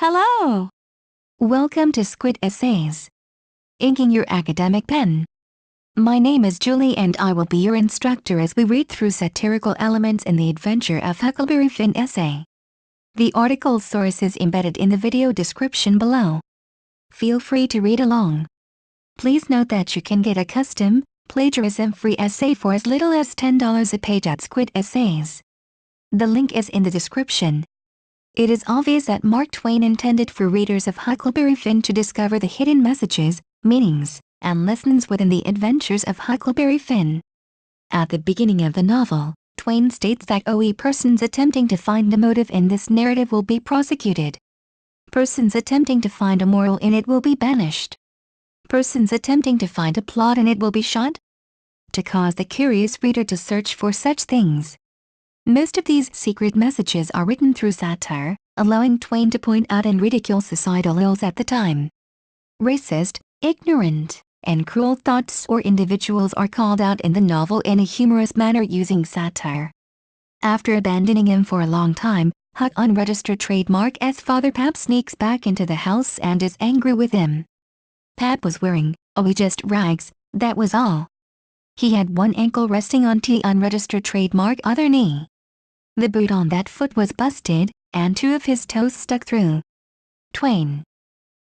Hello! Welcome to Squid Essays. Inking your academic pen. My name is Julie and I will be your instructor as we read through satirical elements in the adventure of Huckleberry Finn essay. The article source is embedded in the video description below. Feel free to read along. Please note that you can get a custom, plagiarism-free essay for as little as $10 a page at Squid Essays. The link is in the description. It is obvious that Mark Twain intended for readers of Huckleberry Finn to discover the hidden messages, meanings, and lessons within the adventures of Huckleberry Finn. At the beginning of the novel, Twain states that persons attempting to find a motive in this narrative will be prosecuted. Persons attempting to find a moral in it will be banished. Persons attempting to find a plot in it will be shot. To cause the curious reader to search for such things. Most of these secret messages are written through satire, allowing Twain to point out and ridicule societal ills at the time. Racist, ignorant, and cruel thoughts or individuals are called out in the novel in a humorous manner using satire. After abandoning him for a long time, Huck unregistered trademark S. Father Pap sneaks back into the house and is angry with him. Pap was wearing, just rags, that was all. He had one ankle resting on T unregistered trademark other knee. The boot on that foot was busted, and two of his toes stuck through. Twain.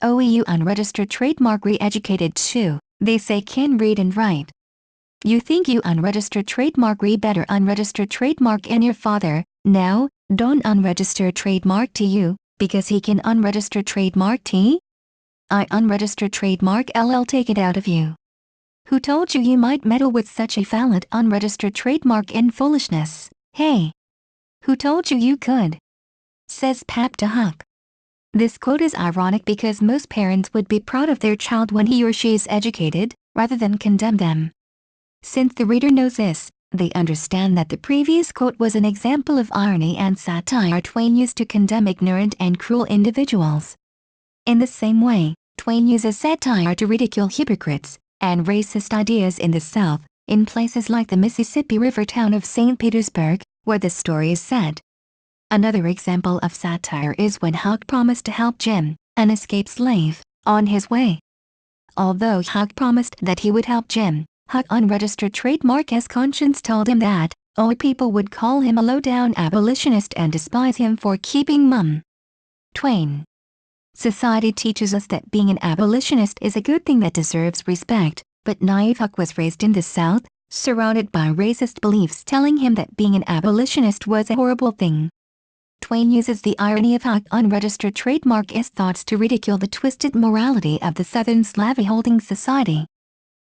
You unregistered trademark re-educated too, they say can read and write. You think you unregistered trademark better unregistered trademark in your father, now, don't unregister trademark to you, because he can unregister trademark T? I unregistered trademark LL take it out of you. Who told you might meddle with such a valid unregistered trademark in foolishness, hey? Who told you could? Says Pap to Huck. This quote is ironic because most parents would be proud of their child when he or she is educated, rather than condemn them. Since the reader knows this, they understand that the previous quote was an example of irony and satire Twain used to condemn ignorant and cruel individuals. In the same way, Twain uses satire to ridicule hypocrites and racist ideas in the South, in places like the Mississippi River town of St. Petersburg, where the story is set. Another example of satire is when Huck promised to help Jim, an escaped slave, on his way. Although Huck promised that he would help Jim, Huck unregistered trademark S. conscience told him that, people would call him a low-down abolitionist and despise him for keeping mum. Twain. Society teaches us that being an abolitionist is a good thing that deserves respect, but naive Huck was raised in the South, surrounded by racist beliefs telling him that being an abolitionist was a horrible thing. Twain uses the irony of Huck unregistered trademark S thoughts to ridicule the twisted morality of the Southern slaveholding society.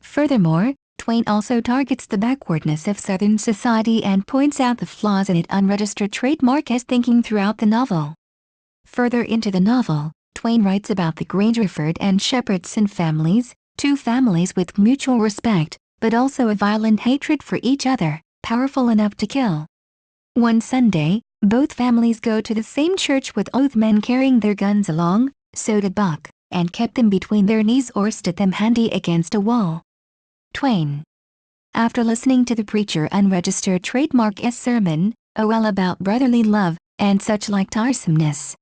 Furthermore, Twain also targets the backwardness of Southern society and points out the flaws in it unregistered trademark S thinking throughout the novel. Further into the novel, Twain writes about the Grangerford and Shepherdson families, two families with mutual respect, but also a violent hatred for each other, powerful enough to kill. One Sunday, both families go to the same church with both men carrying their guns along, so did Buck, and kept them between their knees or stood them handy against a wall. Twain. After listening to the preacher unregistered trademark S sermon, about brotherly love, and such like tiresomeness.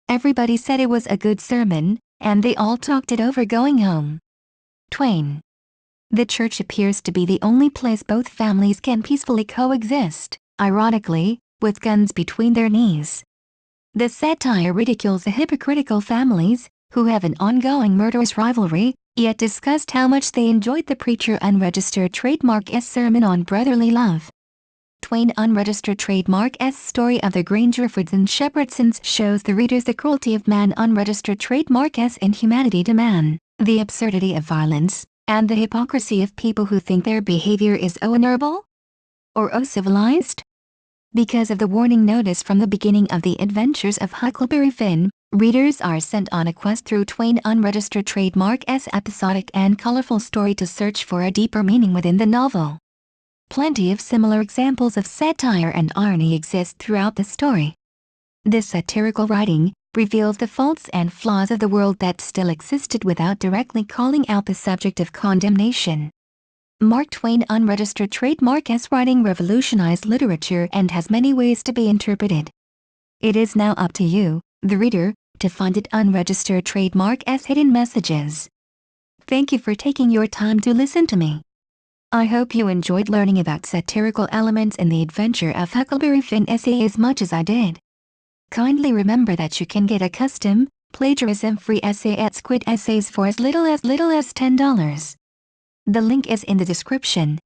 Everybody said it was a good sermon, and they all talked it over going home. Twain. The church appears to be the only place both families can peacefully coexist, ironically, with guns between their knees. The satire ridicules the hypocritical families, who have an ongoing murderous rivalry, yet discussed how much they enjoyed the preacher unregistered trademark S sermon on brotherly love. Twain unregistered trademark S story of the Grangerfords and Shepherdsons shows the readers the cruelty of man unregistered trademark S inhumanity to man, the absurdity of violence, and the hypocrisy of people who think their behavior is honorable or civilized. Because of the warning notice from the beginning of the adventures of Huckleberry Finn, readers are sent on a quest through Twain unregistered trademark S episodic and colorful story to search for a deeper meaning within the novel. Plenty of similar examples of satire and irony exist throughout the story. This satirical writing reveals the faults and flaws of the world that still existed without directly calling out the subject of condemnation. Mark Twain unregistered trademark S writing revolutionized literature and has many ways to be interpreted. It is now up to you, the reader, to find it unregistered trademark as hidden messages. Thank you for taking your time to listen to me. I hope you enjoyed learning about satirical elements in the adventure of Huckleberry Finn essay as much as I did. Kindly remember that you can get a custom, plagiarism-free essay at Squid Essays for as little as $10. The link is in the description.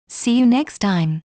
See you next time.